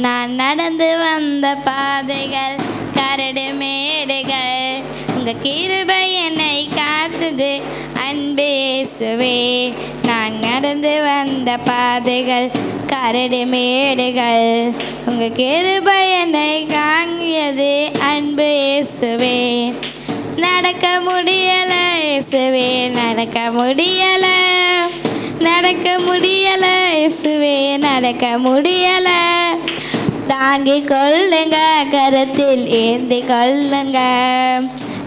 நான் நடந்து வந்த பாதைகள் கரடு மேடுகள், உங்க கிருபை என்னை காத்தது அன்பு இயேசுவே. நான் நடந்து வந்த பாதைகள் கரடு மேடுகள், உங்க கிருபை என்னை காங்கியது அன்பு இயேசுவே. நடக்க முடியல இயேசுவே, நடக்க முடியல, நடக்க முடியல இயேசுவே, நடக்க முடியல. தாங்கி கொள்ளுங்க, கரத்தில் ஏந்தி கொள்ளுங்க,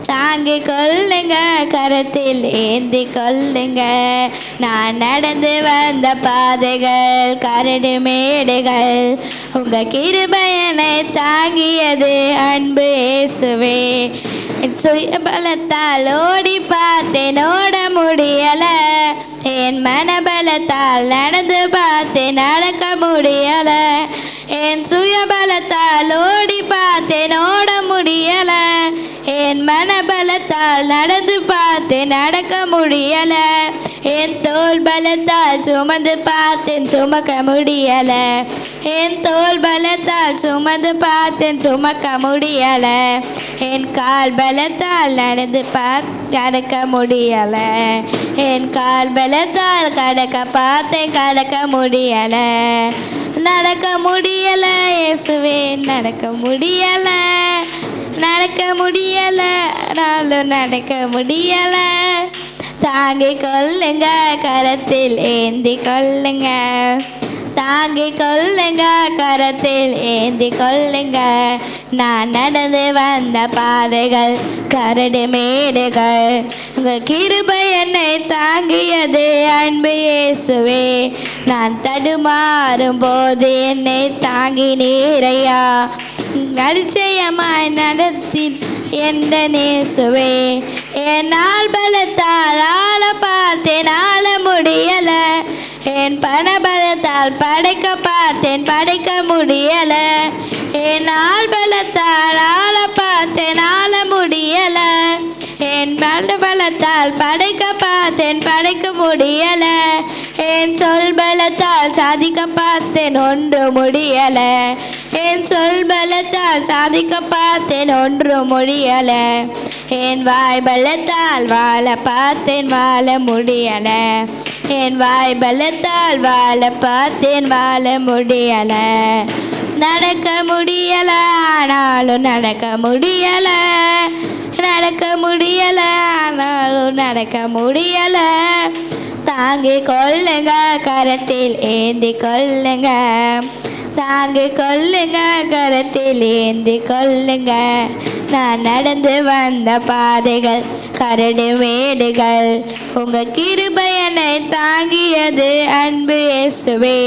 தாங்கி கொள்ளுங்க, கரத்தில் ஏந்தி கொள்ளுங்க. நான் நடந்து வந்த பாதைகள் கரடு மேடுகள், உங்க கிருபை என்னை தாங்கியது அன்பு இயேசுவே. என் சுய பலத்தால் ஓடி பார்த்தேன், ஓட முடியல. என் மனபலத்தால் நடந்து பார்த்தேன், நடக்க முடியல. என் சுய பலத்தால் ஓடி பார்த்தேன், ஓட முடியல. என் மனபலத்தால் நடந்து பார்த்தேன், நடக்க முடியல. என் தோள் பலத்தால் சுமந்து பார்த்தேன், சுமக்க முடியல. என் தோள் பலத்தால் சுமந்து பார்த்தேன், சுமக்க முடியல. என் கால் பலத்தால் நடந்து கடக்க முடியல. என் கால் பலத்தால் கடக்க பார்த்தேன், கடக்க முடியல. நடக்க முடியல இயேசுவே, நடக்க முடியல, நடக்க முடியல, நாளும் நடக்க முடியல. தாங்கி கொள்ளுங்க, கரத்தில் ஏந்தி கொள்ளுங்க, தாங்கி கொள்ளுங்க, கரத்தில் ஏந்தி கொள்ளுங்க. நான் நடந்து வந்த பாதைகள் கரடு மேடுகள், உங்க கிருபை என்னை தாங்கியது அன்பு இயேசுவே. நான் தடுமாறும் போது என்னை தாங்கி நீரையா, அதிசயமாய் நடத்தி எந்த நேசுவே. என்னால் பலத்தால் ஆள பார்த்தேன், ஆள முடியல. என் பணபலத்தால் படைக்க பார்த்தேன், படைக்க முடியல. என்னால் பலத்தால் ஆள பார்த்தேன், ஆள முடியல. என் பலத்தால் படைக்க பார்த்தேன், படைக்க முடியல. என் சொல் பலத்தால் சாதிக்க பார்த்தேன், ஒன்று முடியல. என் சொல் பலத்தால் சாதிக்க பார்த்தேன், ஒன்று முடியல. என் வாய் பலத்தால் வாழ பார்த்தேன், வாழ முடியல. என் வாய் பலத்தால் வாழ பார்த்தேன், வாழ முடியல. நடக்க முடியல, ஆனாலும் நடக்க முடியல, நடக்க முடியல, ஆனாலும் நடக்க முடியல. தாங்கி கொள்ளுங்க, கரத்தில் ஏந்தி கொள்ளுங்க, தாங்கி கொள்ளுங்க, கரத்தில் ஏந்தி கொள்ளுங்க. நான் நடந்து வந்த பாதைகள் கரடு மேடுகள், உங்க கிருபை என்னை தாங்கியது அன்பு இயேசுவே.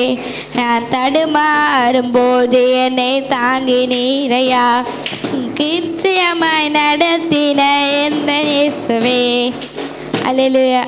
நான் தடுமாறும் போது என்னை தாங்கி நீரையா, கிருச்சயமாய் நடத்தின எந்த இயேசுவே. அல்லேலூயா.